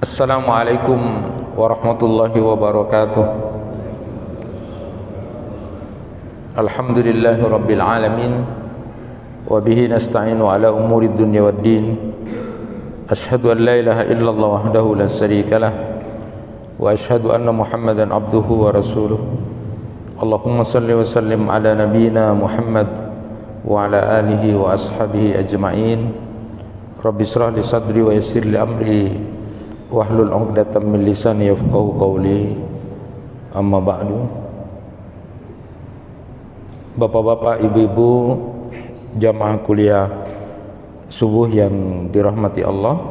Assalamualaikum warahmatullahi wabarakatuh. Alhamdulillahi rabbil alamin. Wa bihi nasta'inu ala umuri dunya waddin. Ashhadu an la ilaha illallah wahdahu la syarika lah. Wa ashhadu anna Muhammadan abduhu wa rasuluh. Allahumma salli wa sallim ala nabiyyina Muhammad wa ala alihi wa ashabihi ajma'in. Rabbi shrah li sadri wa yassir li amri wahlul 'uqdatam min lisani yafqahu qawli. Amma ba'du. Bapak-bapak, ibu-ibu, jamaah kuliah subuh yang dirahmati Allah,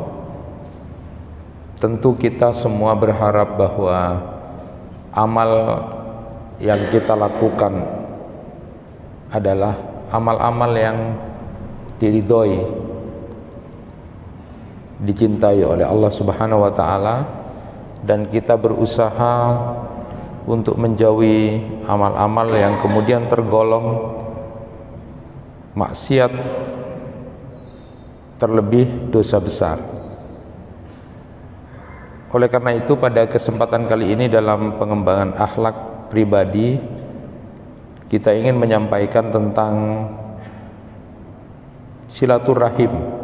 tentu kita semua berharap bahwa amal yang kita lakukan adalah amal-amal yang diridhoi, dicintai oleh Allah Subhanahu wa taala, dan kita berusaha untuk menjauhi amal-amal yang kemudian tergolong maksiat, terlebih dosa besar. Oleh karena itu, pada kesempatan kali ini dalam pengembangan akhlak pribadi, kita ingin menyampaikan tentang silaturahim.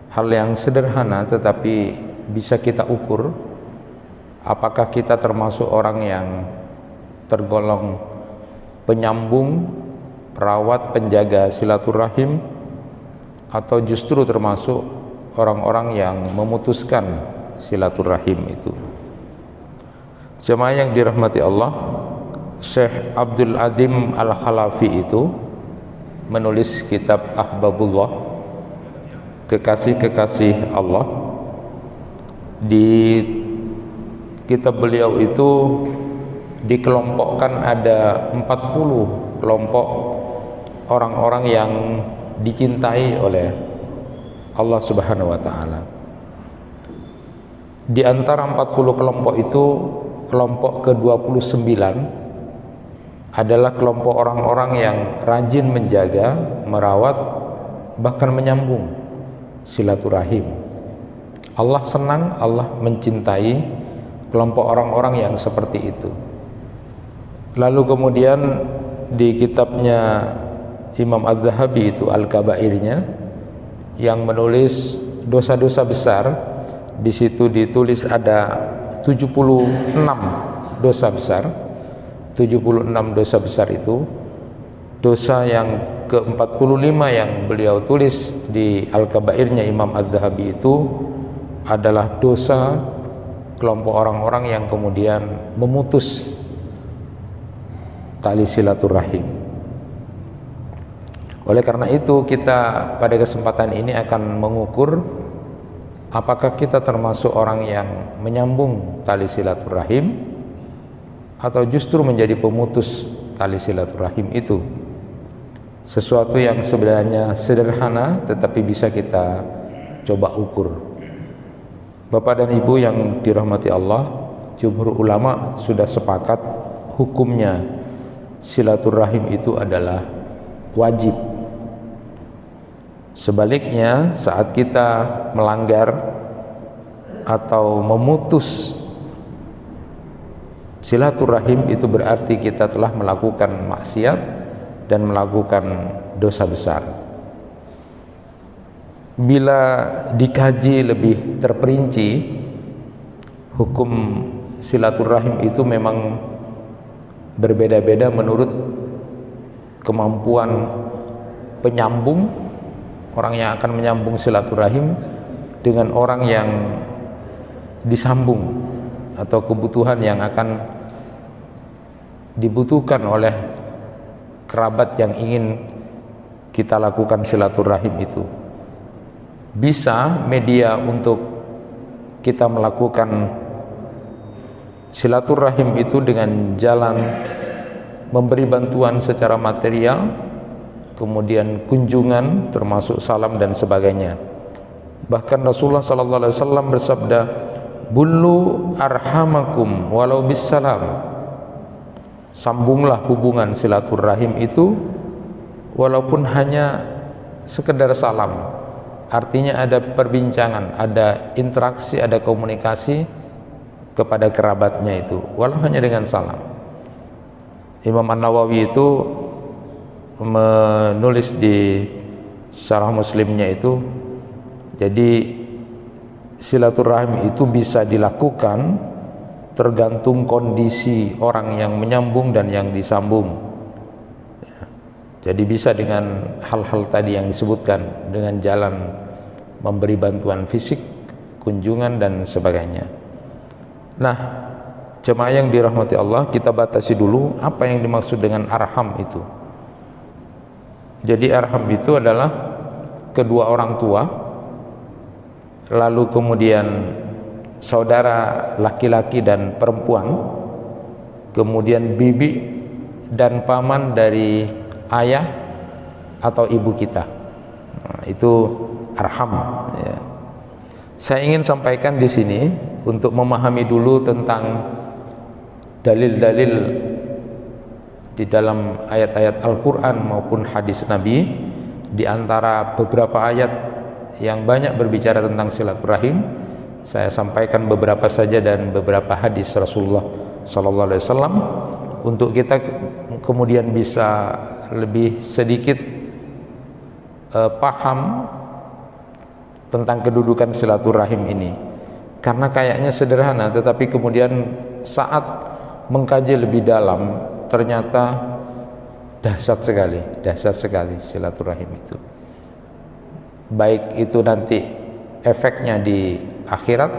Hal yang sederhana tetapi bisa kita ukur apakah kita termasuk orang yang tergolong penyambung, perawat, penjaga silaturahim, atau justru termasuk orang-orang yang memutuskan silaturahim itu. Jemaah yang dirahmati Allah, Syekh Abdul Adim Al-Khalafi itu menulis kitab Ahbabullah, kekasih-kekasih Allah. Di kitab beliau itu dikelompokkan ada 40 kelompok orang-orang yang dicintai oleh Allah Subhanahu wa taala. Di antara 40 kelompok itu, kelompok ke-29 adalah kelompok orang-orang yang rajin menjaga, merawat, bahkan menyambung silaturahim. Allah senang, Allah mencintai kelompok orang-orang yang seperti itu. Lalu kemudian di kitabnya Imam Az-Zahabi itu Al-Kabairnya, yang menulis dosa-dosa besar, di situ ditulis ada 76 dosa besar. 76 dosa besar itu, dosa yang ke-45 yang beliau tulis di Al-Kabairnya Imam Az-Zahabi itu adalah dosa kelompok orang-orang yang kemudian memutus tali silaturahim. Oleh karena itu, kita pada kesempatan ini akan mengukur apakah kita termasuk orang yang menyambung tali silaturahim atau justru menjadi pemutus tali silaturahim itu. Sesuatu yang sebenarnya sederhana tetapi bisa kita coba ukur. Bapak dan Ibu yang dirahmati Allah, jumhur ulama sudah sepakat hukumnya silaturahim itu adalah wajib. Sebaliknya, saat kita melanggar atau memutus silaturahim, itu berarti kita telah melakukan maksiat dan melakukan dosa besar. Bila dikaji lebih terperinci, hukum silaturahim itu memang berbeda-beda menurut kemampuan penyambung, orang yang akan menyambung silaturahim, dengan orang yang disambung, atau kebutuhan yang akan dibutuhkan oleh kerabat yang ingin kita lakukan silaturahim itu. Bisa media untuk kita melakukan silaturahim itu dengan jalan memberi bantuan secara material, kemudian kunjungan termasuk salam dan sebagainya. Bahkan Rasulullah sallallahu alaihi wasallam bersabda, "Bullu arhamakum walau bisalam." Sambunglah hubungan silaturahim itu walaupun hanya sekedar salam, artinya ada perbincangan, ada interaksi, ada komunikasi kepada kerabatnya itu, walau hanya dengan salam. Imam An-Nawawi itu menulis di Syarah Muslimnya itu, jadi silaturahim itu bisa dilakukan tergantung kondisi orang yang menyambung dan yang disambung. Jadi bisa dengan hal-hal tadi yang disebutkan, dengan jalan memberi bantuan fisik, kunjungan dan sebagainya. Nah, jemaah yang dirahmati Allah, kita batasi dulu apa yang dimaksud dengan arham itu. Jadi arham itu adalah kedua orang tua, lalu kemudian saudara laki-laki dan perempuan, kemudian bibi dan paman dari ayah atau ibu kita. Nah, itu arham ya. Saya ingin sampaikan di sini untuk memahami dulu tentang dalil-dalil di dalam ayat-ayat Al-Quran maupun hadis Nabi. Di antara beberapa ayat yang banyak berbicara tentang silaturahim, saya sampaikan beberapa saja, dan beberapa hadis Rasulullah SAW untuk kita kemudian bisa lebih sedikit paham tentang kedudukan silaturahim ini. Karena kayaknya sederhana, tetapi kemudian saat mengkaji lebih dalam ternyata dahsyat sekali silaturahim itu. Baik itu nanti efeknya di akhirat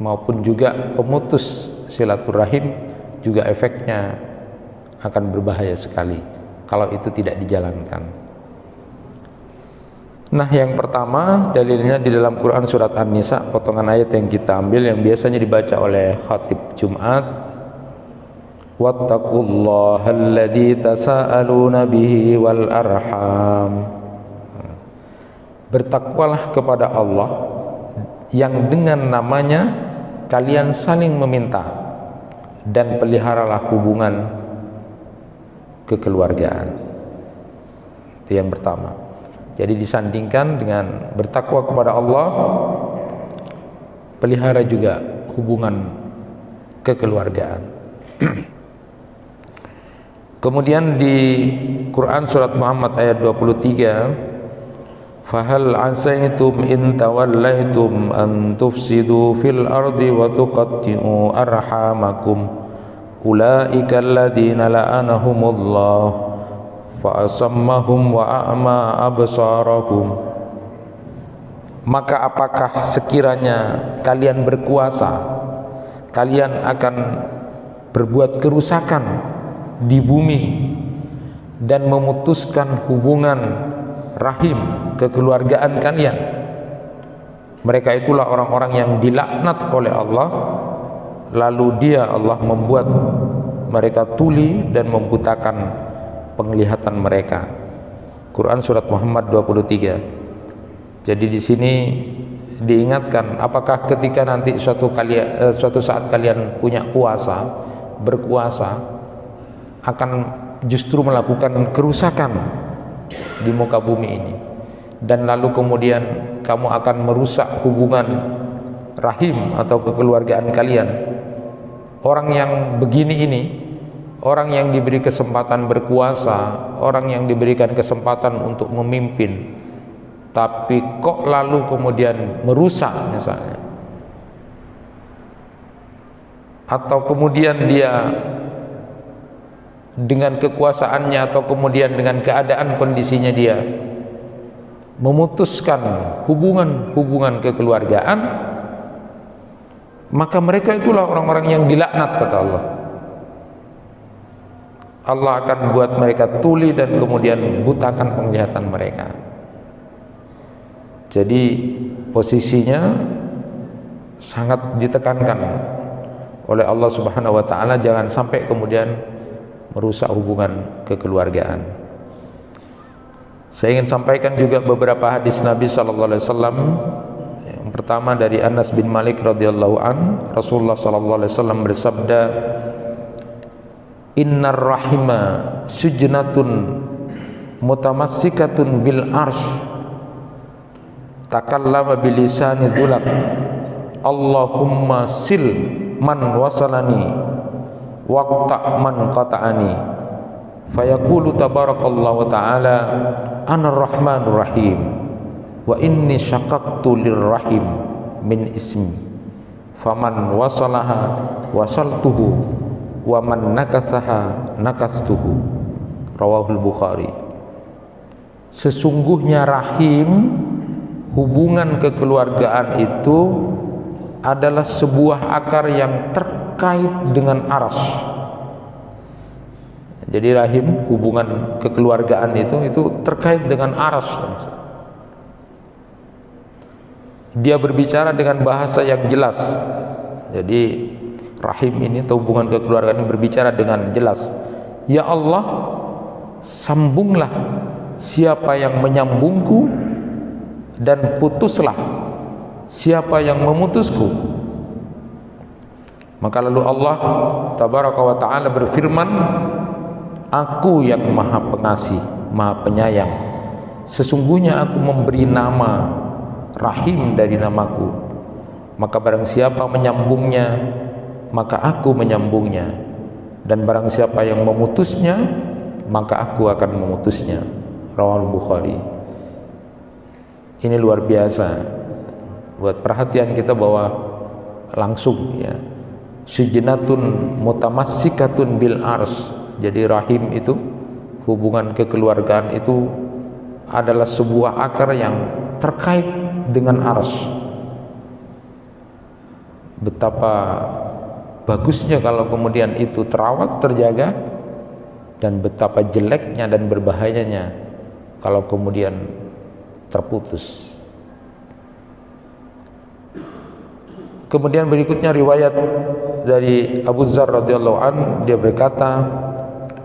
maupun juga pemutus silaturahim juga efeknya akan berbahaya sekali kalau itu tidak dijalankan. Nah, yang pertama dalilnya di dalam Quran surat An-Nisa, potongan ayat yang kita ambil yang biasanya dibaca oleh khatib Jumat. Wattaqullahu tasaaluna bihi wal arham. Bertakwalah kepada Allah yang dengan namanya kalian saling meminta, dan peliharalah hubungan kekeluargaan. Itu yang pertama. Jadi disandingkan dengan bertakwa kepada Allah, pelihara juga hubungan kekeluargaan. Kemudian di Quran surat Muhammad ayat 23, fahal asaitum in tawallaitum an tufsidu fil ardi wa tuqatti'u arhamakum ulaika alladhina la'anahumullah fa asammahum wa a'ma absarakum. Maka apakah sekiranya kalian berkuasa, kalian akan berbuat kerusakan di bumi dan memutuskan hubungan rahim kekeluargaan kalian. Mereka itulah orang-orang yang dilaknat oleh Allah, lalu Allah membuat mereka tuli dan membutakan penglihatan mereka. Quran surat Muhammad 23. Jadi di sini diingatkan, apakah ketika nanti suatu saat kalian punya kuasa, berkuasa, akan justru melakukan kerusakan di muka bumi ini, dan lalu kemudian kamu akan merusak hubungan rahim atau kekeluargaan kalian. Orang yang begini ini, orang yang diberi kesempatan berkuasa, orang yang diberikan kesempatan untuk memimpin, tapi kok lalu kemudian merusak misalnya, atau kemudian dia dengan kekuasaannya atau kemudian dengan keadaan kondisinya dia memutuskan hubungan kekeluargaan, maka mereka itulah orang-orang yang dilaknat, kata Allah. Allah akan buat mereka tuli dan kemudian butakan penglihatan mereka. Jadi posisinya sangat ditekankan oleh Allah Subhanahu wa taala, jangan sampai kemudian merusak hubungan kekeluargaan. Saya ingin sampaikan juga beberapa hadis Nabi sallallahu alaihi wasallam. Yang pertama dari Anas bin Malik radhiyallahu an, Rasulullah sallallahu alaihi wasallam bersabda, innar rahima sujnatun mutamassikatun bil arsh takallama bilisani dzulab Allahumma sil man wasalani waqta man qata'ani fayaqulu tabarakallahu ta'ala ana rahmanur rahim wa inni syaqaqtu lirrahim min ismi faman wasalaha wasaltuhu wa man nakasaha nakastuhu. Rawahul Bukhari. Sesungguhnya rahim, hubungan kekeluargaan itu adalah sebuah akar yang terkait dengan aras. Jadi rahim, hubungan kekeluargaan itu terkait dengan aras. Dia berbicara dengan bahasa yang jelas. Jadi rahim ini atau hubungan kekeluargaan ini berbicara dengan jelas. Ya Allah, sambunglah siapa yang menyambungku, dan putuslah siapa yang memutusku. Maka lalu Allah tabaraka wa ta'ala berfirman, aku yang maha pengasih, maha penyayang. Sesungguhnya aku memberi nama rahim dari namaku, maka barang siapa menyambungnya, maka aku menyambungnya, dan barang siapa yang memutusnya, maka aku akan memutusnya. Rawahul Bukhari. Ini luar biasa buat perhatian kita bahwa langsung ya, sujinatun mutamassikatun bil ars. Jadi rahim itu, hubungan kekeluargaan itu adalah sebuah akar yang terkait dengan ars. Betapa bagusnya kalau kemudian itu terawat, terjaga, dan betapa jeleknya dan berbahayanya kalau kemudian terputus. Kemudian berikutnya riwayat dari Abu Dzar radhiyallahu an, dia berkata,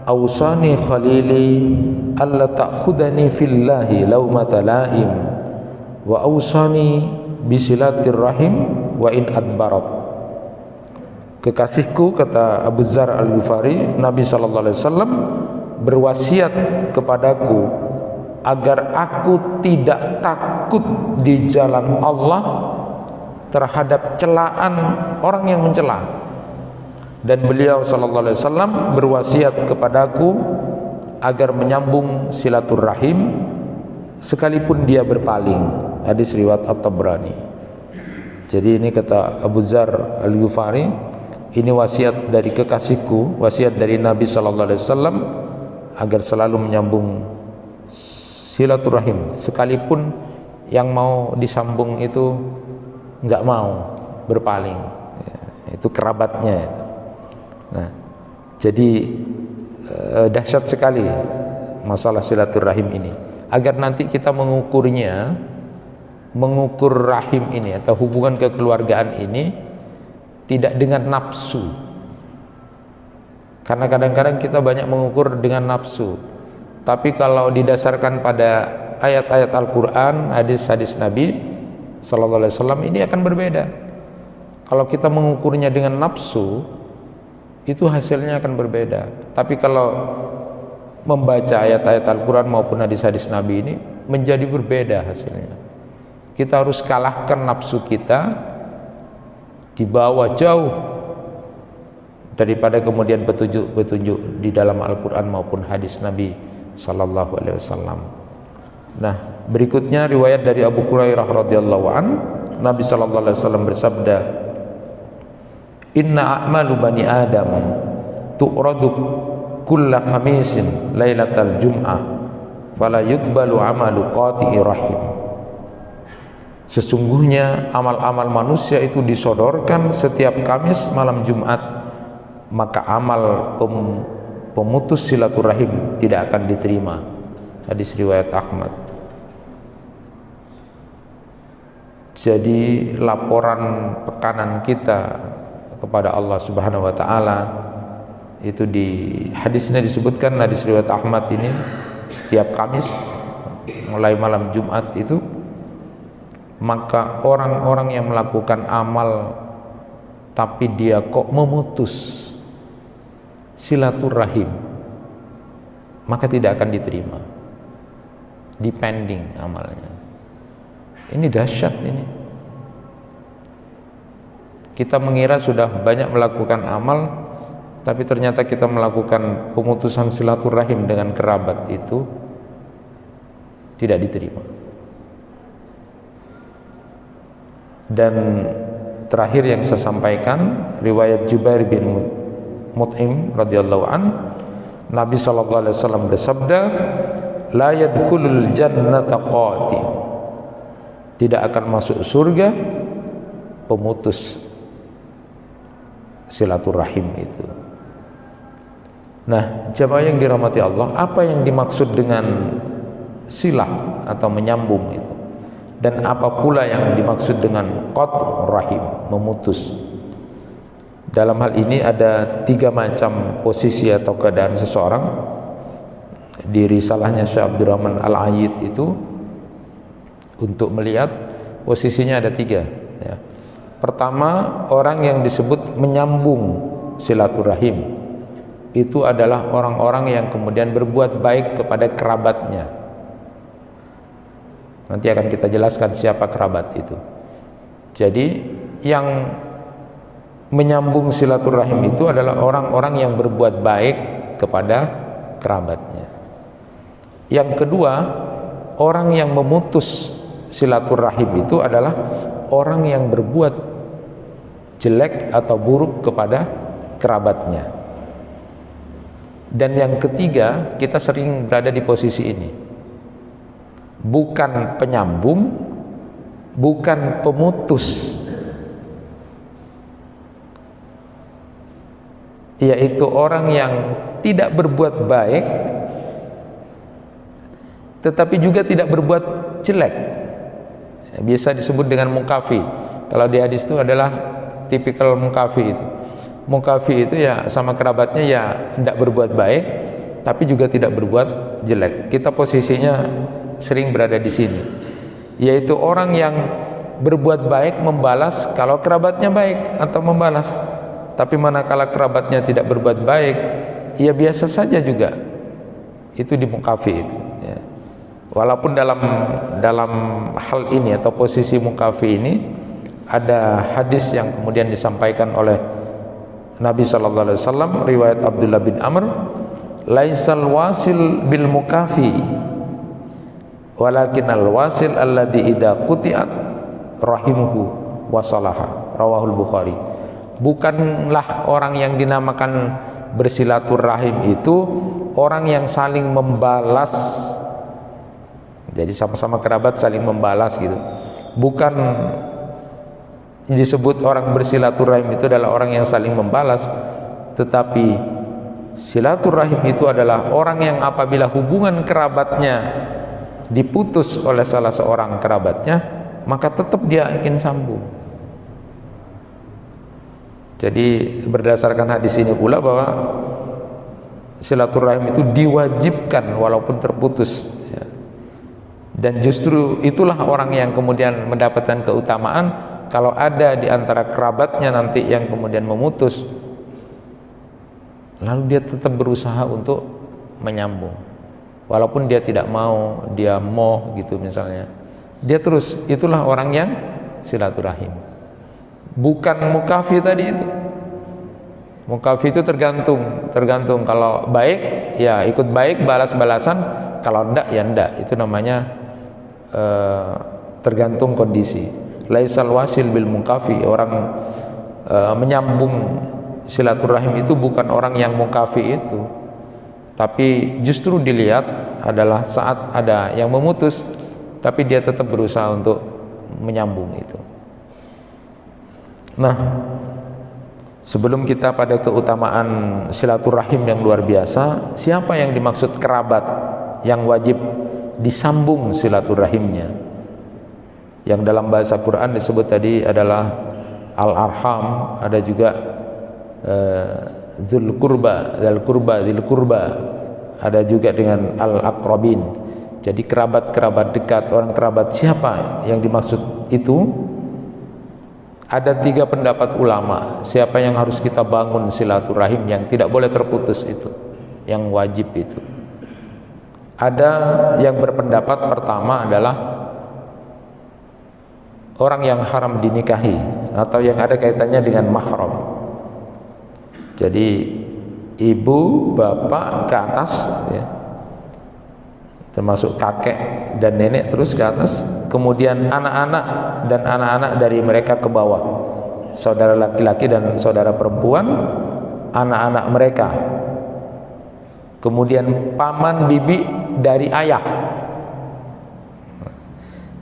"Ausani khalili alla ta'khudani fillahi laumata laim wa ausani bisilatir rahim wa in adbarat." Kekasihku, kata Abu Dzar Al-Ghifari, Nabi sallallahu alaihi wasallam berwasiat kepadaku agar aku tidak takut di jalan Allah terhadap celaan orang yang mencela. Dan beliau sallallahu alaihi wasallam berwasiat kepadaku agar menyambung silaturahim sekalipun dia berpaling. Hadis riwayat At-Tabrani. Jadi ini kata Abu Dzar Al-Ghifari, ini wasiat dari kekasihku, wasiat dari Nabi sallallahu alaihi wasallam agar selalu menyambung silaturahim, sekalipun yang mau disambung itu nggak mau, berpaling, itu kerabatnya itu. Nah, jadi dahsyat sekali masalah silaturahim ini. Agar nanti kita mengukurnya, mengukur rahim ini atau hubungan kekeluargaan ini tidak dengan nafsu. Karena kadang-kadang kita banyak mengukur dengan nafsu. Tapi kalau didasarkan pada ayat-ayat Al-Quran, hadis-hadis Nabi sallallahu alaihi wasallam, ini akan berbeda. Kalau kita mengukurnya dengan nafsu, itu hasilnya akan berbeda. Tapi kalau membaca ayat-ayat Al-Quran maupun hadis-hadis Nabi ini, menjadi berbeda hasilnya. Kita harus kalahkan nafsu kita, dibawa jauh daripada kemudian petunjuk-petunjuk di dalam Al-Quran maupun hadis Nabi sallallahu alaihi wasallam. Nah, berikutnya riwayat dari Abu Hurairah radhiyallahu an, Nabi sallallahu alaihi wasallam bersabda, "Inna a'malu bani Adam tu'radu kulla khamisin lailatal jum'ah fala yuqbalu amalu qati'i rahim." Sesungguhnya amal-amal manusia itu disodorkan setiap Kamis malam Jumat, maka amal pemutus silaturahim tidak akan diterima. Hadis riwayat Ahmad. Jadi laporan pekanan kita kepada Allah Subhanahu wa taala itu di hadisnya disebutkan, hadis riwayat Ahmad ini, setiap Kamis mulai malam Jumat itu, maka orang-orang yang melakukan amal tapi dia kok memutus silaturahim, maka tidak akan diterima, dipending amalnya. Ini dahsyat ini. Kita mengira sudah banyak melakukan amal, tapi ternyata kita melakukan pemutusan silaturahim dengan kerabat itu tidak diterima. Dan terakhir yang saya sampaikan, riwayat Jubair bin Mut'im radhiyallahu an, Nabi sallallahu alaihi wasallam bersabda, la yadkhulul jannata qati, tidak akan masuk surga pemutus silaturahim itu. Nah, jemaah yang dirahmati Allah, apa yang dimaksud dengan silah atau menyambung itu, dan apa pula yang dimaksud dengan qat'ur rahim, memutus? Dalam hal ini ada 3 macam posisi atau keadaan seseorang. Di risalahnya Syekh Abdurrahman Al-Ayyid itu untuk melihat posisinya ada 3 ya. Pertama, orang yang disebut menyambung silaturahim itu adalah orang-orang yang kemudian berbuat baik kepada kerabatnya. Nanti akan kita jelaskan siapa kerabat itu. Jadi yang menyambung silaturahim itu adalah orang-orang yang berbuat baik kepada kerabatnya. Yang kedua, orang yang memutus silaturahim itu adalah orang yang berbuat jelek atau buruk kepada kerabatnya. Dan yang ketiga, kita sering berada di posisi ini, bukan penyambung, bukan pemutus, yaitu orang yang tidak berbuat baik tetapi juga tidak berbuat jelek. Biasa disebut dengan mukafi. Kalau di hadis itu adalah tipikal mukafi itu. Mukafi itu ya sama kerabatnya ya tidak berbuat baik tapi juga tidak berbuat jelek. Kita posisinya sering berada di sini, yaitu orang yang berbuat baik membalas kalau kerabatnya baik atau membalas. Tapi manakala kerabatnya tidak berbuat baik, ya biasa saja juga. Itu di mukafi itu ya. Walaupun dalam hal ini atau posisi mukafi ini ada hadis yang kemudian disampaikan oleh Nabi sallallahu alaihi wasallam, riwayat Abdullah bin Amr, laisal wasil bil mukafi walakinal wasil alladhi idza quti'at rahimuhu wasalaha, rawahul Bukhari. Bukanlah orang yang dinamakan bersilaturahim itu orang yang saling membalas, jadi sama-sama kerabat saling membalas gitu. Bukan disebut orang bersilaturahim itu adalah orang yang saling membalas, tetapi silaturahim itu adalah orang yang apabila hubungan kerabatnya diputus oleh salah seorang kerabatnya, maka tetap dia ingin sambung. Jadi berdasarkan hadis ini pula bahwa silaturahim itu diwajibkan walaupun terputus ya. Dan justru itulah orang yang kemudian mendapatkan keutamaan kalau ada di antara kerabatnya nanti yang kemudian memutus, lalu dia tetap berusaha untuk menyambung walaupun dia tidak mau, dia moh gitu misalnya, dia terus. Itulah orang yang silaturahim, bukan mukafi tadi itu. Mukafi itu tergantung kalau baik ya ikut baik, balas-balasan, kalau enggak ya enggak. Itu namanya tergantung kondisi. Laisal wasil bil mukafi, orang menyambung silaturahim itu bukan orang yang mukafi itu, tapi justru dilihat adalah saat ada yang memutus tapi dia tetap berusaha untuk menyambung itu. Nah, sebelum kita pada keutamaan silaturahim yang luar biasa, siapa yang dimaksud kerabat yang wajib disambung silaturahimnya? Yang dalam bahasa Quran disebut tadi adalah al-arham, ada juga dzul qurba, dzil qurba, ada juga dengan al-aqrabin. Jadi kerabat-kerabat dekat, orang kerabat siapa yang dimaksud itu? Ada 3 pendapat ulama siapa yang harus kita bangun silaturahim yang tidak boleh terputus itu, yang wajib itu. Ada yang berpendapat pertama adalah orang yang haram dinikahi atau yang ada kaitannya dengan mahram. Jadi ibu, bapak ke atas ya, termasuk kakek dan nenek terus ke atas, kemudian anak-anak dan anak-anak dari mereka ke bawah, saudara laki-laki dan saudara perempuan, anak-anak mereka, kemudian paman bibi dari ayah.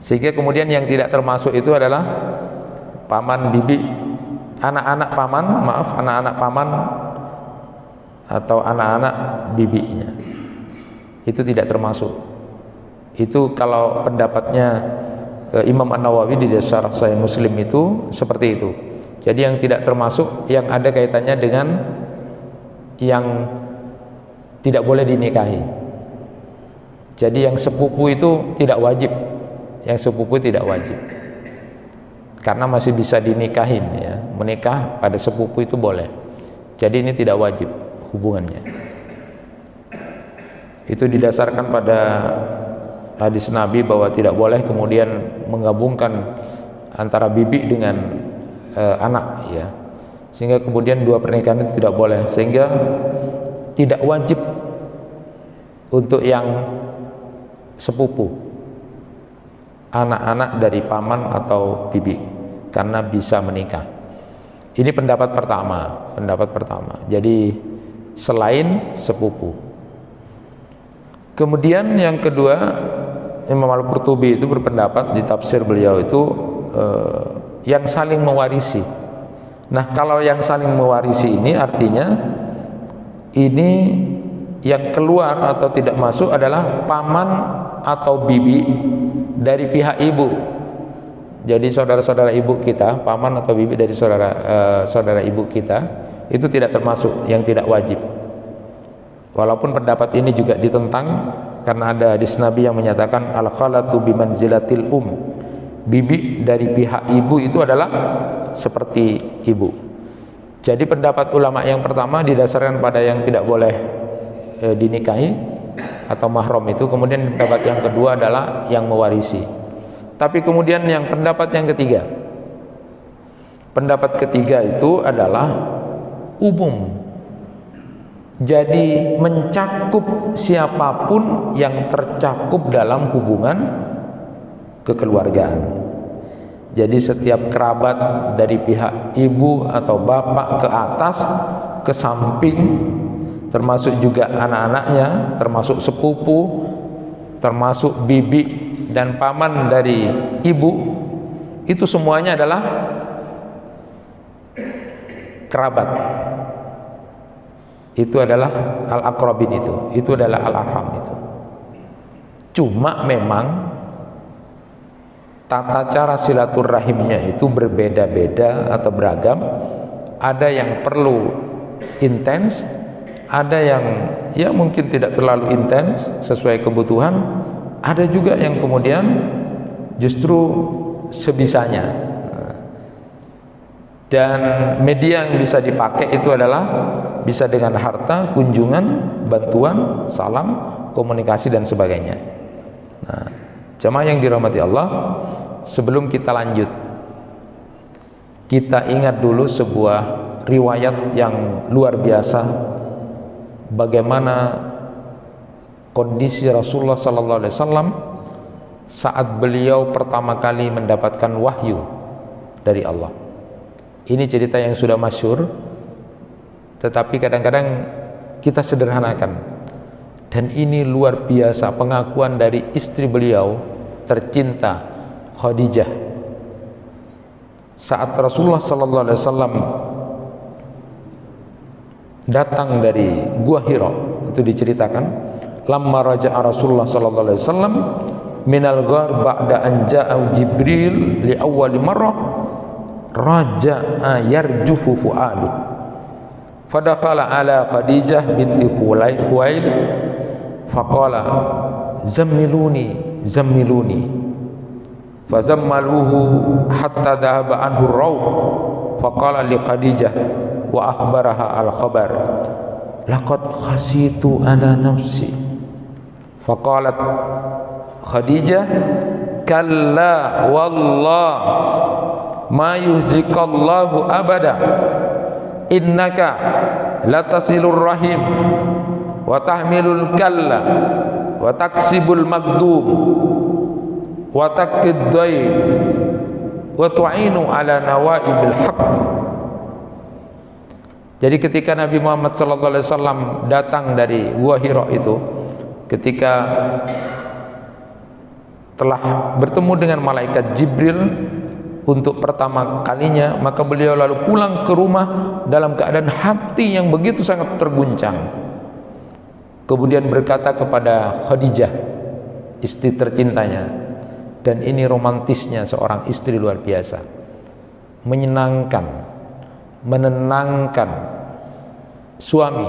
Sehingga kemudian yang tidak termasuk itu adalah paman bibi, anak-anak paman, anak-anak paman atau anak-anak bibinya. Itu tidak termasuk. Itu kalau pendapatnya Imam An-Nawawi di Syarah Sahih Muslim itu seperti itu. Jadi yang tidak termasuk yang ada kaitannya dengan yang tidak boleh dinikahi. Jadi yang sepupu itu tidak wajib. Yang sepupu tidak wajib. Karena masih bisa dinikahin ya. Menikah pada sepupu itu boleh. Jadi ini tidak wajib hubungannya. Itu didasarkan pada hadis Nabi bahwa tidak boleh kemudian menggabungkan antara bibi dengan anak ya. Sehingga kemudian dua pernikahan itu tidak boleh, sehingga tidak wajib untuk yang sepupu anak-anak dari paman atau bibi karena bisa menikah. Ini pendapat pertama. Jadi selain sepupu. Kemudian yang kedua, Imam Al-Qurtubi itu berpendapat di tafsir beliau itu yang saling mewarisi. Nah, kalau yang saling mewarisi ini artinya ini yang keluar atau tidak masuk adalah paman atau bibi dari pihak ibu. Jadi saudara-saudara ibu kita, paman atau bibi dari saudara ibu kita, itu tidak termasuk yang tidak wajib. Walaupun pendapat ini juga ditentang karena ada hadis Nabi yang menyatakan al-khalatu bimanzilatil bibi dari pihak ibu itu adalah seperti ibu. Jadi pendapat ulama yang pertama didasarkan pada yang tidak boleh dinikahi atau mahram itu. Kemudian pendapat yang kedua adalah yang mewarisi. Tapi kemudian yang pendapat yang ketiga, pendapat ketiga itu adalah umum. Jadi mencakup siapapun yang tercakup dalam hubungan kekeluargaan. Jadi setiap kerabat dari pihak ibu atau bapak ke atas, ke samping, termasuk juga anak-anaknya, termasuk sepupu, termasuk bibi dan paman dari ibu, itu semuanya adalah kerabat. Itu adalah al-aqrabin, itu adalah al-arham itu. Cuma memang tata cara silaturahimnya itu berbeda-beda atau beragam. Ada yang perlu intens, ada yang ya mungkin tidak terlalu intens sesuai kebutuhan, ada juga yang kemudian justru sebisanya. Dan media yang bisa dipakai itu adalah bisa dengan harta, kunjungan, bantuan, salam, komunikasi dan sebagainya. Nah, jamaah yang dirahmati Allah, sebelum kita lanjut, kita ingat dulu sebuah riwayat yang luar biasa bagaimana kondisi Rasulullah SAW saat beliau pertama kali mendapatkan wahyu dari Allah. Ini cerita yang sudah masyhur, tetapi kadang-kadang kita sederhanakan. Dan ini luar biasa pengakuan dari istri beliau tercinta Khadijah. Saat Rasulullah SAW datang dari Gua Hira, itu diceritakan, lamma raja'a Rasulullah SAW minal ghar ba'da an ja'a Jibril li awwali marrah raja'a yarjufu fu'adu fadakhala ala Khadijah binti Khuwailid faqala zammiluni fazammaluhu hatta dhahaba anhu ar-raw faqala li Khadijah wa akhbaraha al-khabar laqad khasitu ala nafsi faqalat Khadijah kalla wallah ma yuhzikallahu abada innaka latasilur rahim wa tahmilul kalla wa taksibul magdum wa taqid dhaif wa tu'inu ala nawaibil haqq. Jadi ketika Nabi Muhammad SAW datang dari Gua Hira itu, ketika telah bertemu dengan malaikat Jibril untuk pertama kalinya, maka beliau lalu pulang ke rumah dalam keadaan hati yang begitu sangat terguncang. Kemudian berkata kepada Khadijah, istri tercintanya, dan ini romantisnya seorang istri luar biasa, menyenangkan, menenangkan suami.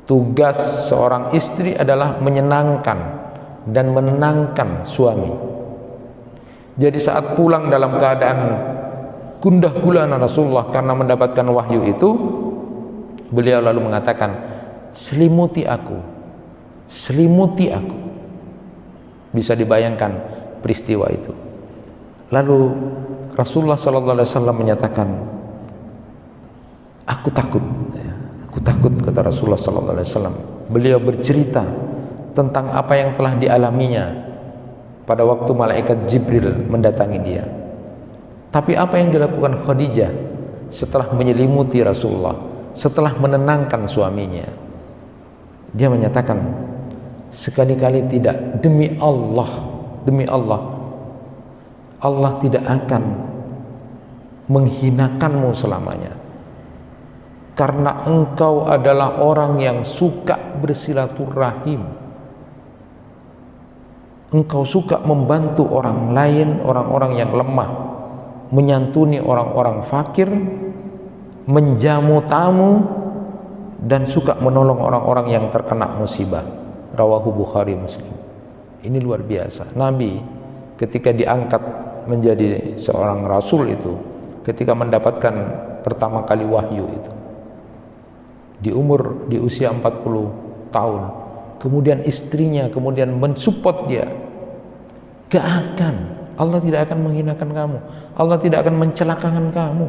Tugas seorang istri adalah menyenangkan dan menenangkan suami. Jadi saat pulang dalam keadaan gundah gulana Rasulullah karena mendapatkan wahyu itu, beliau lalu mengatakan, selimuti aku, selimuti aku. Bisa dibayangkan peristiwa itu. Lalu Rasulullah SAW menyatakan, aku takut, aku takut, kata Rasulullah SAW. Beliau bercerita tentang apa yang telah dialaminya pada waktu malaikat Jibril mendatangi dia. Tapi apa yang dilakukan Khadijah setelah menyelimuti Rasulullah, setelah menenangkan suaminya? Dia menyatakan, sekali-kali tidak, demi Allah, demi Allah, Allah tidak akan menghinakanmu selamanya, karena engkau adalah orang yang suka bersilaturahim. Engkau suka membantu orang lain, orang-orang yang lemah, menyantuni orang-orang fakir, menjamu tamu, dan suka menolong orang-orang yang terkena musibah. Rawahu Bukhari Muslim. Ini luar biasa. Nabi ketika diangkat menjadi seorang rasul itu, ketika mendapatkan pertama kali wahyu itu, di usia 40 tahun, kemudian istrinya kemudian mensupport dia. Gak akan, Allah tidak akan menghinakan kamu, Allah tidak akan mencelakakan kamu,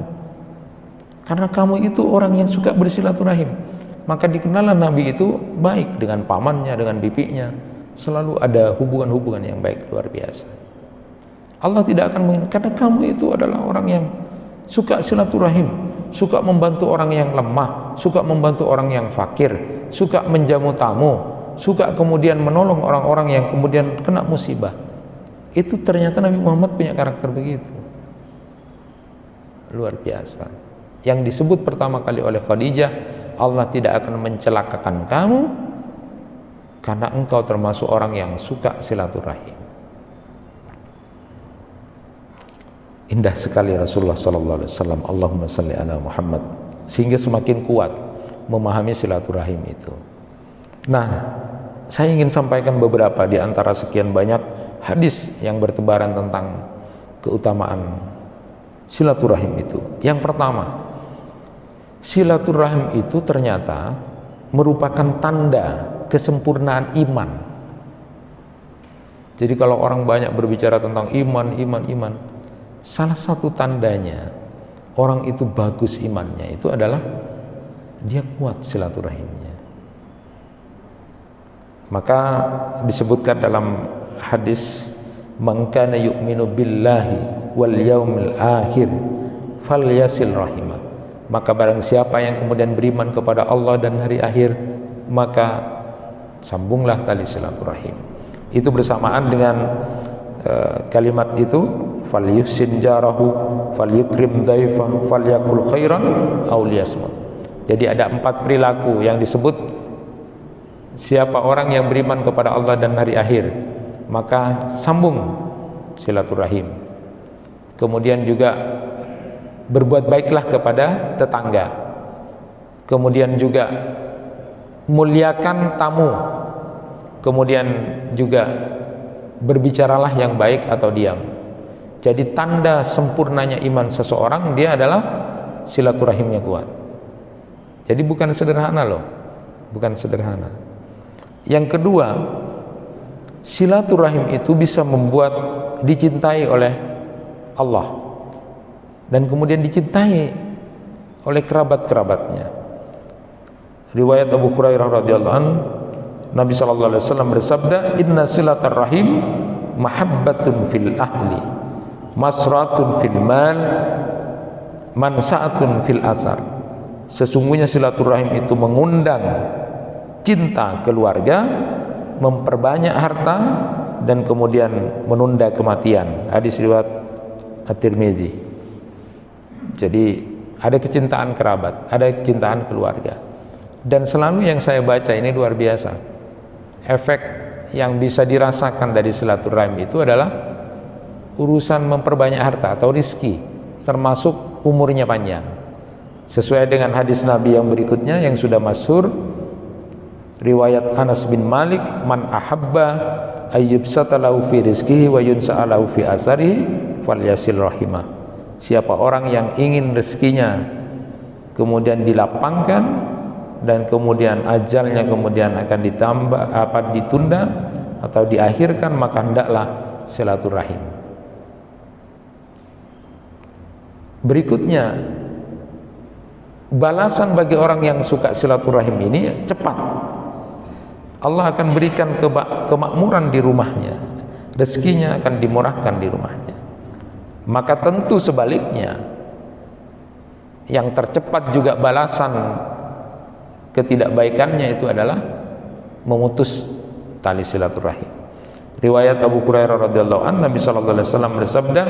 karena kamu itu orang yang suka bersilaturahim. Maka dikenallah Nabi itu baik dengan pamannya, dengan bibinya, selalu ada hubungan-hubungan yang baik, luar biasa. Allah tidak akan menghinakan, karena kamu itu adalah orang yang suka silaturahim, suka membantu orang yang lemah, suka membantu orang yang fakir, suka menjamu tamu, suka kemudian menolong orang-orang yang kemudian kena musibah. Itu ternyata Nabi Muhammad punya karakter begitu, luar biasa. Yang disebut pertama kali oleh Khadijah, Allah tidak akan mencelakakan kamu karena engkau termasuk orang yang suka silaturahim. Indah sekali Rasulullah SAW. Allahumma salli ala Muhammad, sehingga semakin kuat memahami silaturahim itu. Nah, saya ingin sampaikan beberapa di antara sekian banyak hadis yang bertebaran tentang keutamaan silaturahim itu. Yang pertama, silaturahim itu ternyata merupakan tanda kesempurnaan iman. Jadi kalau orang banyak berbicara tentang iman, salah satu tandanya orang itu bagus imannya itu adalah dia kuat silaturahimnya. Maka disebutkan dalam hadis, man kana yu'minu billahi wal yaumil akhir falyasil rahimah. Maka barang siapa yang kemudian beriman kepada Allah dan hari akhir, maka sambunglah tali silaturahim. Itu bersamaan dengan kalimat itu, falyuhsin jarahu falyukrim dhaifa falyakul khairan aw liyasmut. Jadi ada 4 perilaku yang disebut, siapa orang yang beriman kepada Allah dan hari akhir, maka sambung silaturahim. Kemudian juga berbuat baiklah kepada tetangga. Kemudian juga muliakan tamu. Kemudian juga berbicaralah yang baik atau diam. Jadi tanda sempurnanya iman seseorang, dia adalah silaturahimnya kuat. Jadi bukan sederhana loh, bukan sederhana. Yang kedua, silaturahim itu bisa membuat dicintai oleh Allah dan kemudian dicintai oleh kerabat-kerabatnya. Riwayat Abu Hurairah radhiyallahu anhu, Nabi sallallahu alaihi wasallam bersabda, "Inna silatar rahim mahabbatun fil ahli, masratun fil mal, mansa'atun fil asar." Sesungguhnya silaturahim itu mengundang cinta keluarga, memperbanyak harta, dan kemudian menunda kematian. Hadis riwayat At-Tirmidzi. Jadi ada kecintaan kerabat, ada kecintaan keluarga. Dan selalu yang saya baca ini luar biasa. Efek yang bisa dirasakan dari silaturahim itu adalah urusan memperbanyak harta atau rizki, termasuk umurnya panjang. Sesuai dengan hadis Nabi yang berikutnya yang sudah masyhur, riwayat Anas bin Malik, "Man ahabba ayyubsata lahu fi rizqihi wa yunsa'a lahu fi asarihi falyasil rahimah." Siapa orang yang ingin rezekinya kemudian dilapangkan dan kemudian ajalnya kemudian akan ditunda atau diakhirkan, maka hendaklah silaturahim. Berikutnya, balasan bagi orang yang suka silaturahim ini cepat. Allah akan berikan kemakmuran di rumahnya, rezekinya akan dimurahkan di rumahnya. Maka tentu sebaliknya, yang tercepat juga balasan ketidakbaikannya itu adalah memutus tali silaturahim. Riwayat Abu Hurairah radhiyallahu anhu, Nabi sallallahu alaihi wasallam bersabda,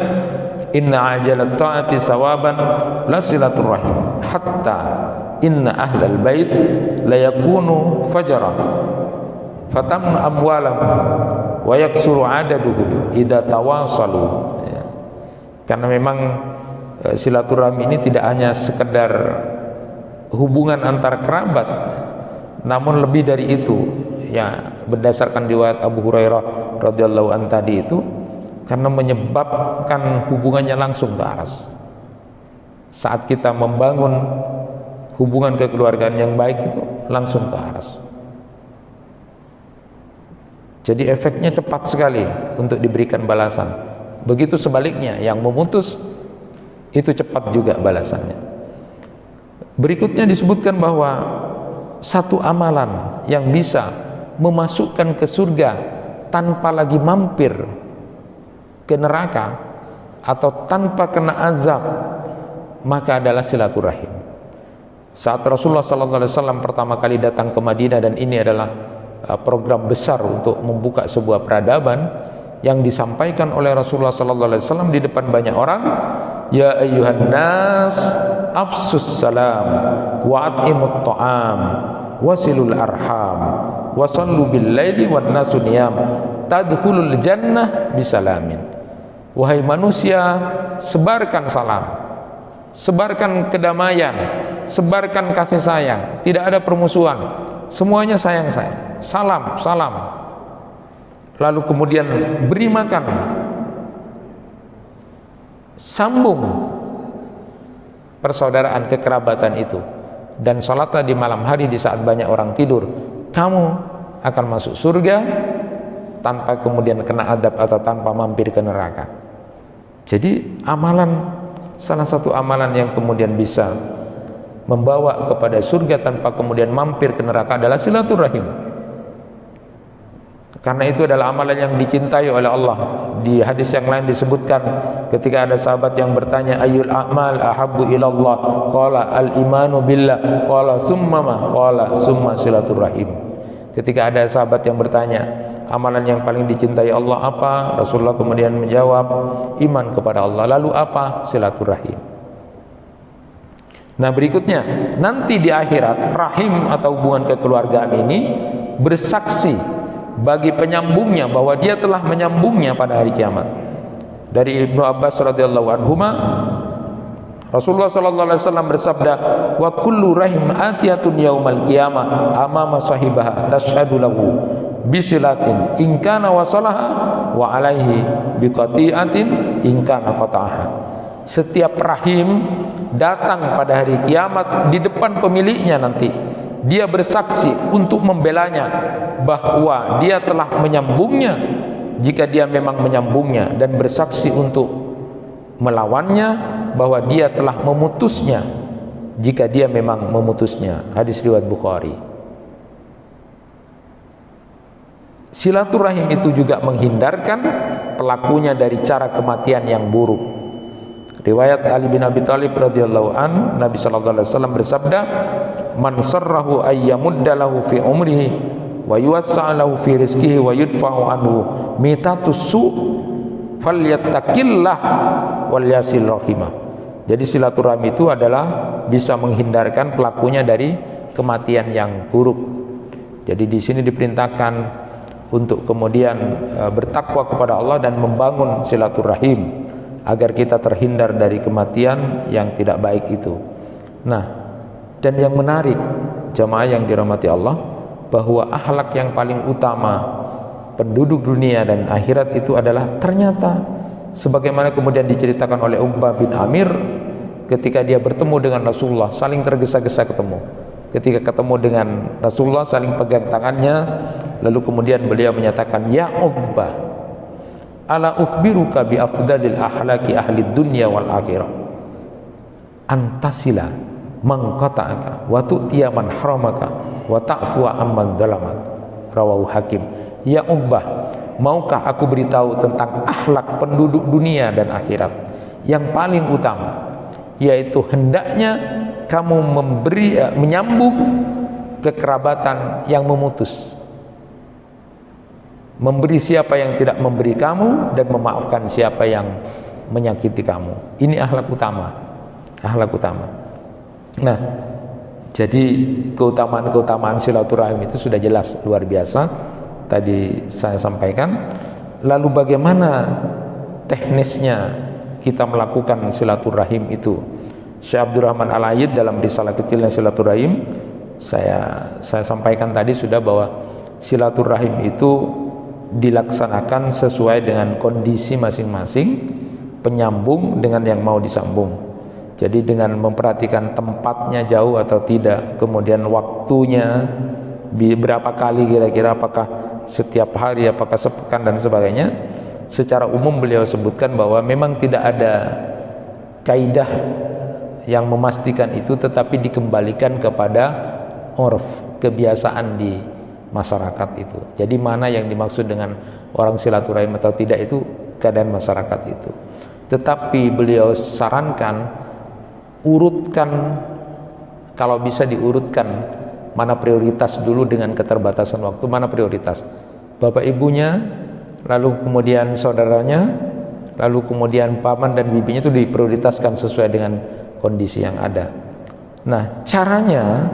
"Inna ajalat ta'ati sawaban la silaturahim, hatta inna ahlal bait la yakunu fajara fatam amwalahum wa yaksuru adaduhum idza tawasalu." Ya. Karena memang silaturahmi ini tidak hanya sekedar hubungan antar kerabat, namun lebih dari itu. Ya, berdasarkan riwayat Abu Hurairah radhiyallahu anhu tadi itu, karena menyebabkan hubungannya langsung ke aras. Saat kita membangun hubungan kekeluargaan yang baik itu langsung ke aras. Jadi efeknya cepat sekali untuk diberikan balasan. Begitu sebaliknya, yang memutus itu cepat juga balasannya. Berikutnya disebutkan bahwa satu amalan yang bisa memasukkan ke surga tanpa lagi mampir ke neraka atau tanpa kena azab, maka adalah silaturahim. Saat Rasulullah SAW pertama kali datang ke Madinah, dan ini adalah program besar untuk membuka sebuah peradaban yang disampaikan oleh Rasulullah SAW di depan banyak orang, "Ya ayyuhan nas afsus salam wa at'imut ta'am wasilul arham wasallu bil laili wan nasu niyam tadkhulul jannah bisalamin." Wahai manusia, sebarkan salam, sebarkan kedamaian, sebarkan kasih sayang, tidak ada permusuhan, semuanya sayang-sayang, salam, salam. Lalu kemudian beri makan, sambung persaudaraan kekerabatan itu, dan sholatlah di malam hari di saat banyak orang tidur. Kamu akan masuk surga tanpa kemudian kena adab atau tanpa mampir ke neraka. Jadi salah satu amalan yang kemudian bisa membawa kepada surga tanpa kemudian mampir ke neraka adalah silaturahim. Karena itu adalah amalan yang dicintai oleh Allah. Di hadis yang lain disebutkan ketika ada sahabat yang bertanya, "Ayyul a'mal ahabbu ilallah?" Qala al-imanu billah. Qala summa ma? Qala summa silaturahim. Ketika ada sahabat yang bertanya, amalan yang paling dicintai Allah apa? Rasulullah kemudian menjawab, iman kepada Allah. Lalu apa? Silaturahim. Nah, berikutnya, nanti di akhirat, rahim atau hubungan kekeluargaan ini bersaksi bagi penyambungnya bahwa dia telah menyambungnya pada hari kiamat. Dari Ibnu Abbas radhiyallahu anhuma, Rasulullah sallallahu alaihi wasallam bersabda, "Wa kullu rahim atiyatun yaumal qiyamah amama sahibaha tashhadu lahu bisilatin in kana wasalaha wa alaihi biqati'atin in kana qata'aha." Setiap rahim datang pada hari kiamat di depan pemiliknya nanti dia bersaksi untuk membelanya bahwa dia telah menyambungnya jika dia memang menyambungnya, dan bersaksi untuk melawannya bahwa dia telah memutusnya jika dia memang memutusnya. Hadis riwayat Bukhari. Silaturahim itu juga menghindarkan pelakunya dari cara kematian yang buruk. Riwayat Ali bin Abi Thalib radhiyallahu an, Nabi sallallahu alaihi wasallam bersabda, "Man sarrahu ayyamudda lahu fi umrihi wa yuwassa' lahu fi rizqihi wa yudfa'u anhu mitatus su' falyattaqillah wal yasil rahimah." Jadi silaturahmi itu adalah bisa menghindarkan pelakunya dari kematian yang buruk. Jadi di sini diperintahkan untuk kemudian bertakwa kepada Allah dan membangun silaturahim agar kita terhindar dari kematian yang tidak baik itu. Nah, dan yang menarik jamaah yang dirahmati Allah, bahwa akhlak yang paling utama penduduk dunia dan akhirat itu adalah ternyata sebagaimana kemudian diceritakan oleh Uqbah bin Amir ketika dia bertemu dengan Rasulullah, saling tergesa-gesa ketemu. Ketika ketemu dengan Rasulullah saling pegang tangannya, lalu kemudian beliau menyatakan, "Ya Uqbah, ala ukhbiruka bi afdalil ahlaki ahli dunya wal akhirah, antasila man qata'aka wa tu'tiya man haramaka wa ta'fuwa amman dzalamak." Rawahu Hakim. Ya Uqbah, maukah aku beritahu tentang akhlak penduduk dunia dan akhirat yang paling utama, yaitu hendaknya kamu menyambung kekerabatan yang memutus, memberi siapa yang tidak memberi kamu, dan memaafkan siapa yang menyakiti kamu. Ini akhlak utama, akhlak utama. Nah, jadi keutamaan-keutamaan silaturahim itu sudah jelas, luar biasa tadi saya sampaikan. Lalu bagaimana teknisnya kita melakukan silaturahim itu? Syekh Abdurrahman Al-Ayyid dalam risalah kecilnya silaturahim, saya sampaikan tadi sudah, bahwa silaturahim itu dilaksanakan sesuai dengan kondisi masing-masing penyambung dengan yang mau disambung. Jadi dengan memperhatikan tempatnya jauh atau tidak, kemudian waktunya berapa kali kira-kira, apakah setiap hari, apakah sepekan dan sebagainya. Secara umum beliau sebutkan bahwa memang tidak ada kaidah yang memastikan itu, tetapi dikembalikan kepada urf, kebiasaan di masyarakat itu. Jadi mana yang dimaksud dengan orang silaturahim atau tidak itu keadaan masyarakat itu. Tetapi beliau sarankan urutkan, kalau bisa diurutkan mana prioritas dulu dengan keterbatasan waktu, mana prioritas bapak ibunya, lalu kemudian saudaranya, lalu kemudian paman dan bibinya, itu diprioritaskan sesuai dengan kondisi yang ada. Nah, caranya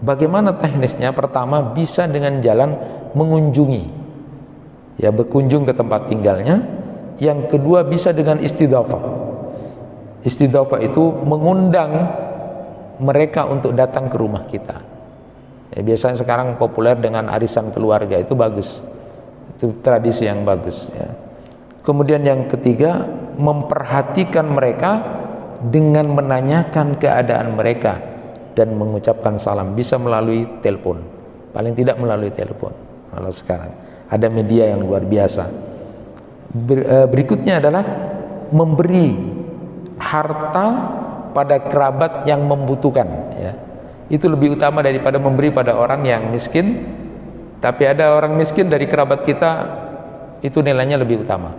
bagaimana teknisnya? Pertama, bisa dengan jalan mengunjungi, ya, berkunjung ke tempat tinggalnya. Yang kedua, bisa dengan istidhafah. Istidhafah itu mengundang mereka untuk datang ke rumah kita. Ya, biasanya sekarang populer dengan arisan keluarga, itu bagus, itu tradisi yang bagus, ya. Kemudian yang ketiga, memperhatikan mereka dengan menanyakan keadaan mereka dan mengucapkan salam, bisa melalui telepon, paling tidak melalui telepon. Kalau sekarang ada media yang luar biasa. Berikutnya adalah memberi harta pada kerabat yang membutuhkan, ya. Itu lebih utama daripada memberi pada orang yang miskin. Tapi ada orang miskin dari kerabat kita, itu nilainya lebih utama.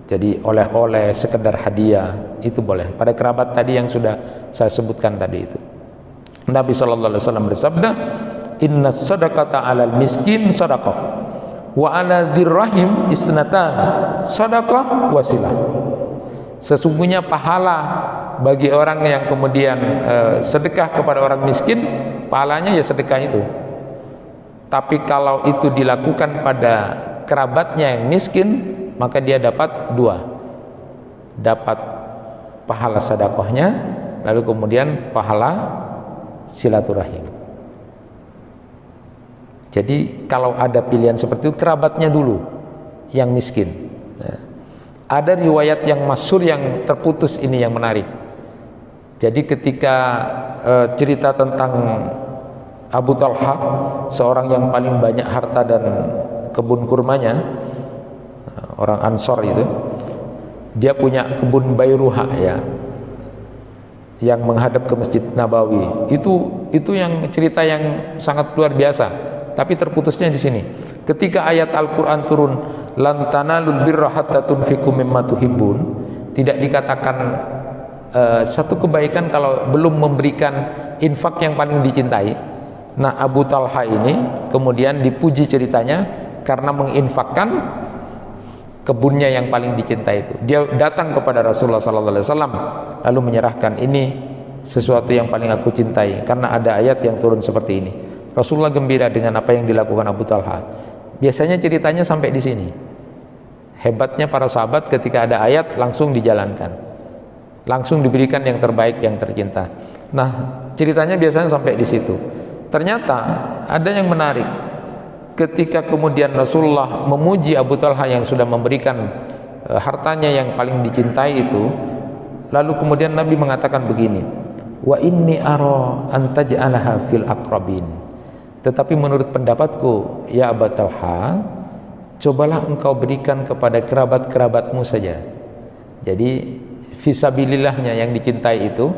Jadi oleh-oleh, sekedar hadiah, itu boleh pada kerabat tadi yang sudah saya sebutkan tadi itu. Nabi SAW bersabda, "Inna sadaqata 'alal miskin sadaqah, wa 'ala dzirrahim isnatan sadaqah wasilah." Sesungguhnya pahala bagi orang yang kemudian sedekah kepada orang miskin, pahalanya ya sedekah itu. Tapi kalau itu dilakukan pada kerabatnya yang miskin, maka dia dapat dua, dapat pahala sedekahnya, lalu kemudian pahala silaturahim. Jadi kalau ada pilihan seperti itu, kerabatnya dulu yang miskin. Nah, ada riwayat yang masyhur yang terputus ini yang menarik. Jadi ketika cerita tentang Abu Talha, seorang yang paling banyak harta dan kebun kurmanya, orang Ansor itu, dia punya kebun Bayruha ya, yang menghadap ke Masjid Nabawi. Itu yang cerita yang sangat luar biasa. Tapi terputusnya di sini. Ketika ayat Al-Qur'an turun, lan tanalul birra hatta tunfiqu mimma tuhibbun, tidak dikatakan satu kebaikan kalau belum memberikan infak yang paling dicintai. Nah, Abu Talha ini kemudian dipuji ceritanya karena menginfakkan kebunnya yang paling dicintai itu. Dia datang kepada Rasulullah SAW lalu menyerahkan, ini sesuatu yang paling aku cintai karena ada ayat yang turun seperti ini. Rasulullah gembira dengan apa yang dilakukan Abu Talha. Biasanya ceritanya sampai di sini. Hebatnya para sahabat, ketika ada ayat langsung dijalankan, langsung diberikan yang terbaik, yang tercinta. Nah, ceritanya biasanya sampai di situ. Ternyata ada yang menarik. Ketika kemudian Rasulullah memuji Abu Talha yang sudah memberikan hartanya yang paling dicintai itu, lalu kemudian Nabi mengatakan begini, wa inni ara an taj'alaha fil aqrabin. Tetapi menurut pendapatku, ya Abu Talha, cobalah engkau berikan kepada kerabat-kerabatmu saja. Jadi fisabilillahnya yang dicintai itu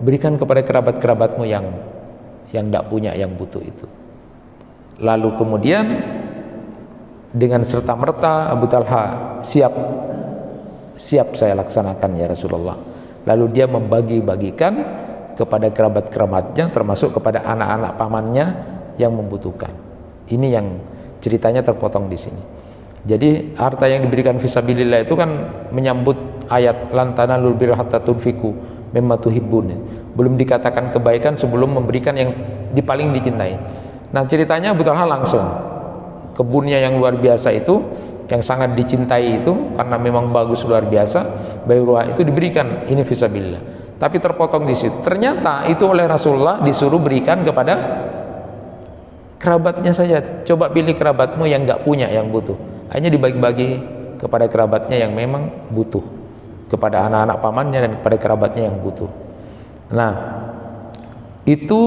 berikan kepada kerabat-kerabatmu yang tidak punya, yang butuh itu. Lalu kemudian dengan serta-merta Abu Talha siap saya laksanakan ya Rasulullah. Lalu dia membagi-bagikan kepada kerabat-kerabatnya, termasuk kepada anak-anak pamannya yang membutuhkan. Ini yang ceritanya terpotong di sini. Jadi harta yang diberikan fisabilillah itu kan menyambut ayat lan tanalul birra hatta tunfiqu mimma tuhibbun. Belum dikatakan kebaikan sebelum memberikan yang paling dicintai. Nah, ceritanya Abu Talha langsung kebunnya yang luar biasa itu, yang sangat dicintai itu karena memang bagus luar biasa, Bayruha itu diberikan, ini fisabilillah. Tapi terpotong di situ. Ternyata itu oleh Rasulullah disuruh berikan kepada kerabatnya saja. Coba pilih kerabatmu yang nggak punya, yang butuh. Hanya dibagi-bagi kepada kerabatnya yang memang butuh, kepada anak-anak pamannya dan kepada kerabatnya yang butuh. Nah, itu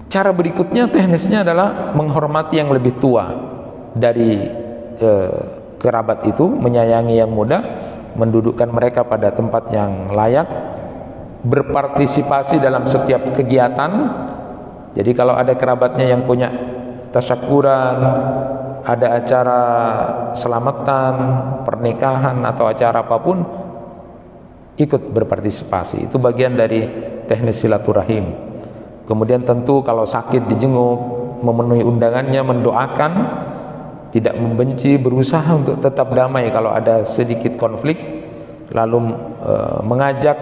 cara berikutnya, teknisnya adalah menghormati yang lebih tua dari kerabat itu, menyayangi yang muda, mendudukkan mereka pada tempat yang layak, berpartisipasi dalam setiap kegiatan. Jadi kalau ada kerabatnya yang punya tasyakuran, ada acara selamatan, pernikahan atau acara apapun, ikut berpartisipasi. Itu bagian dari teknis silaturahim. Kemudian tentu kalau sakit dijenguk, memenuhi undangannya, mendoakan, tidak membenci, berusaha untuk tetap damai kalau ada sedikit konflik, lalu mengajak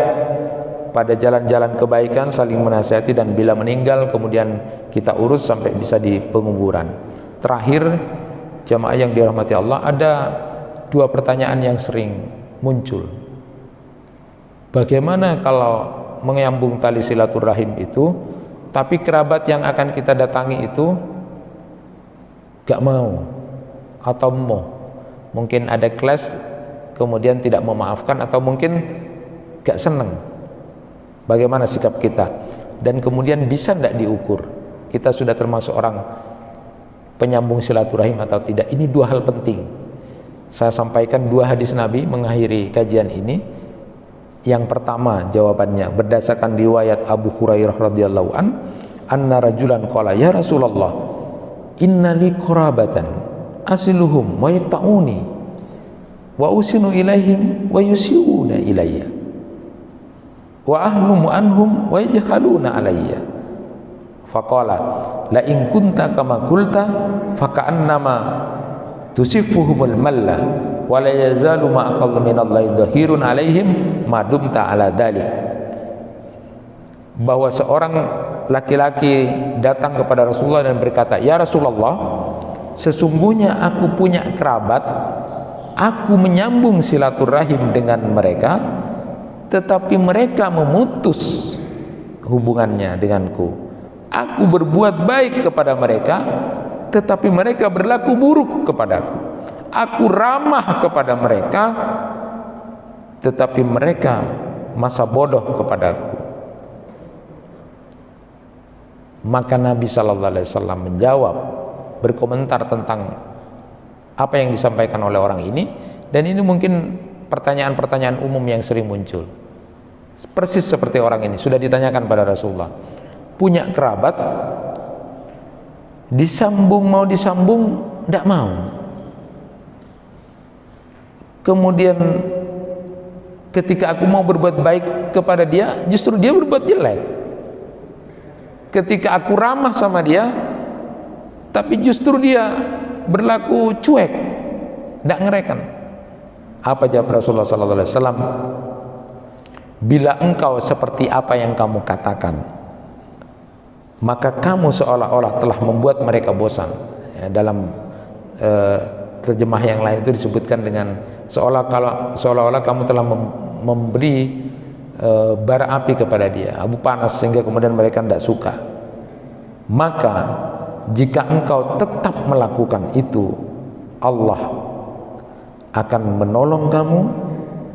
pada jalan-jalan kebaikan, saling menasihati, dan bila meninggal kemudian kita urus sampai bisa di penguburan. Terakhir, jamaah yang dirahmati Allah, ada dua pertanyaan yang sering muncul. Bagaimana kalau menyambung tali silaturahim itu, tapi kerabat yang akan kita datangi itu gak mau atau mau, mungkin ada clash, kemudian tidak memaafkan, atau mungkin gak seneng. Bagaimana sikap kita? Dan kemudian bisa tidak diukur kita sudah termasuk orang penyambung silaturahim atau tidak? Ini dua hal penting. Saya sampaikan dua hadis Nabi mengakhiri kajian ini. Yang pertama jawabannya berdasarkan riwayat Abu Hurairah radhiyallahu an, anna rajulan qala ya Rasulullah, inna li qurabatan asiluhum wa yaqta'uni wa usinu ilaihim wa yusiuna ilayya wa ahlumu anhum wa yajhaluna alayya. Faqala la in kunta kama qulta faka'annama tusifuhumul malla wa la yazalu ma'aqal minallahi dhahirun alaihim madumta ala dalik. Bahwa seorang laki-laki datang kepada Rasulullah dan berkata, ya Rasulullah, sesungguhnya aku punya kerabat, aku menyambung silaturahim dengan mereka, tetapi mereka memutus hubungannya denganku. Aku berbuat baik kepada mereka, tetapi mereka berlaku buruk kepadaku. Aku ramah kepada mereka, tetapi mereka masa bodoh kepadaku. Maka Nabi Shallallahu Alaihi Wasallam menjawab, berkomentar tentang apa yang disampaikan oleh orang ini. Dan ini mungkin pertanyaan-pertanyaan umum yang sering muncul, persis seperti orang ini sudah ditanyakan pada Rasulullah. Punya kerabat, disambung mau disambung tidak mau, kemudian ketika aku mau berbuat baik kepada dia, justru dia berbuat jelek. Ketika aku ramah sama dia, tapi justru dia berlaku cuek, tidak ngerekan. Apa jawab Rasulullah SAW? Bila engkau seperti apa yang kamu katakan, maka kamu seolah-olah telah membuat mereka bosan. Ya, dalam terjemah yang lain itu disebutkan dengan seolah-olah kamu telah memberi bara api kepada dia, abu panas, sehingga kemudian mereka tidak suka. Maka jika engkau tetap melakukan itu, Allah akan menolong kamu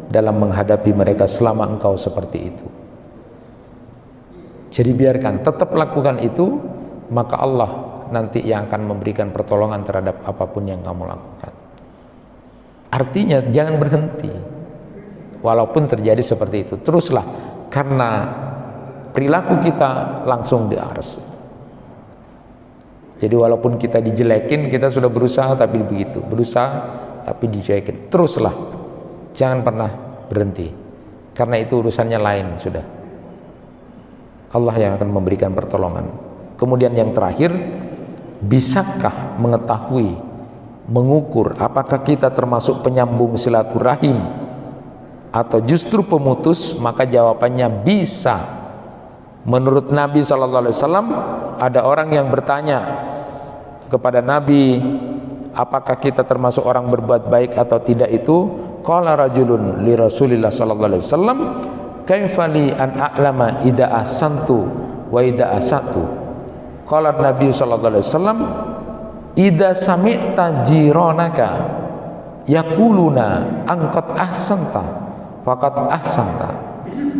dalam menghadapi mereka selama engkau seperti itu. Jadi biarkan, tetap lakukan itu, maka Allah nanti yang akan memberikan pertolongan terhadap apapun yang kamu lakukan. Artinya jangan berhenti walaupun terjadi seperti itu, teruslah, karena perilaku kita langsung di ars. Jadi walaupun kita dijelekin, kita sudah berusaha tapi begitu, berusaha tapi dijelekin, teruslah, jangan pernah berhenti, karena itu urusannya lain sudah. Allah yang akan memberikan pertolongan. Kemudian yang terakhir, bisakah mengetahui, mengukur apakah kita termasuk penyambung silaturahim atau justru pemutus? Maka jawabannya bisa. Menurut Nabi SAW, ada orang yang bertanya kepada Nabi, apakah kita termasuk orang berbuat baik atau tidak itu? Qala rajulun li Rasulillah sallallahu alaihi wasallam, kaifa li an a'lama idza ahsantu wa idza asatu? Qala Nabi sallallahu alaihi wasallam, idza sami'ta jiranaka yaquluna angkat ahsanta faqad ahsanta,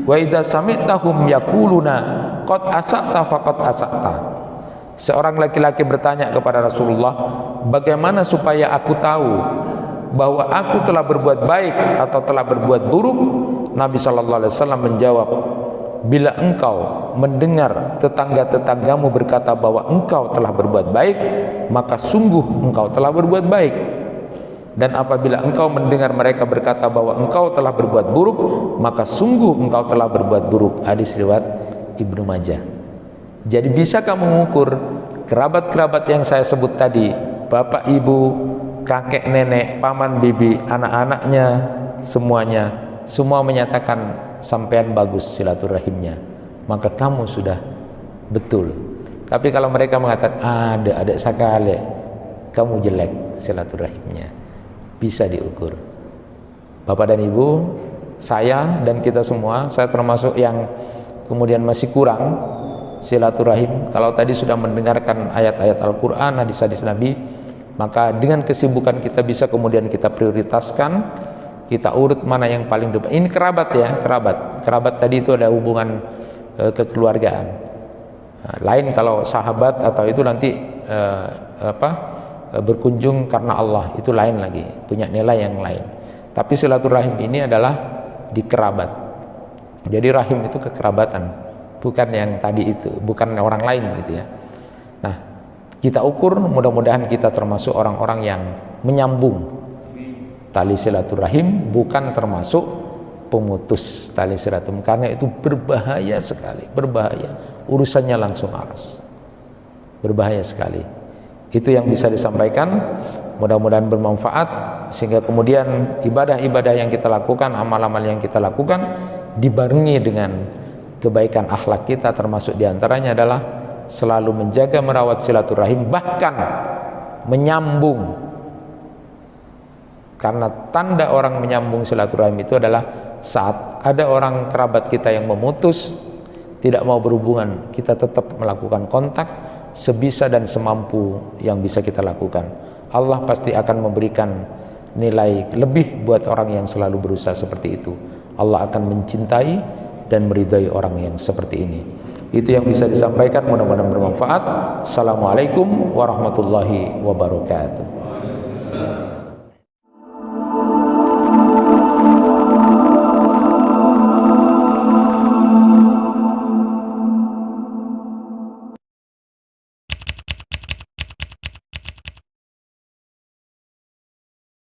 wa idza sami'tahum yaquluna qad asata faqad asata. Seorang laki-laki bertanya kepada Rasulullah, bagaimana supaya aku tahu bahwa aku telah berbuat baik atau telah berbuat buruk? Nabi SAW menjawab, bila engkau mendengar tetangga-tetanggamu berkata bahwa engkau telah berbuat baik, maka sungguh engkau telah berbuat baik. Dan apabila engkau mendengar mereka berkata bahwa engkau telah berbuat buruk, maka sungguh engkau telah berbuat buruk. Hadis riwayat Ibnu Majah. Jadi bisa kamu mengukur kerabat-kerabat yang saya sebut tadi, bapak ibu, kakek nenek, paman bibi, anak-anaknya, semuanya, semua menyatakan sampean bagus silaturahimnya, maka kamu sudah betul. Tapi kalau mereka mengatakan ada sakale, kamu jelek silaturahimnya, bisa diukur. Bapak dan ibu, saya dan kita semua, saya termasuk yang kemudian masih kurang silaturahim. Kalau tadi sudah mendengarkan ayat-ayat Al-Quran, hadis-hadis Nabi, maka dengan kesibukan kita bisa kemudian kita prioritaskan, kita urut mana yang paling depan. Ini kerabat ya, kerabat tadi itu ada hubungan kekeluargaan. Nah, lain kalau sahabat atau itu nanti berkunjung karena Allah, itu lain lagi, punya nilai yang lain. Tapi silaturahim ini adalah di kerabat. Jadi rahim itu kekerabatan, bukan yang tadi itu, bukan orang lain gitu ya. Nah, kita ukur, mudah-mudahan kita termasuk orang-orang yang menyambung tali silaturahim, bukan termasuk pemutus tali silaturahim, karena itu berbahaya sekali, berbahaya, urusannya langsung aras, berbahaya sekali. Itu yang bisa disampaikan, mudah-mudahan bermanfaat, sehingga kemudian ibadah-ibadah yang kita lakukan, amal-amal yang kita lakukan dibarengi dengan kebaikan akhlak kita, termasuk diantaranya adalah selalu menjaga merawat silaturahim, bahkan menyambung. Karena tanda orang menyambung silaturahim itu adalah saat ada orang kerabat kita yang memutus, tidak mau berhubungan, kita tetap melakukan kontak sebisa dan semampu yang bisa kita lakukan. Allah pasti akan memberikan nilai lebih buat orang yang selalu berusaha seperti itu. Allah akan mencintai dan meridai orang yang seperti ini. Itu yang bisa disampaikan, mudah-mudahan bermanfaat. Assalamualaikum warahmatullahi wabarakatuh.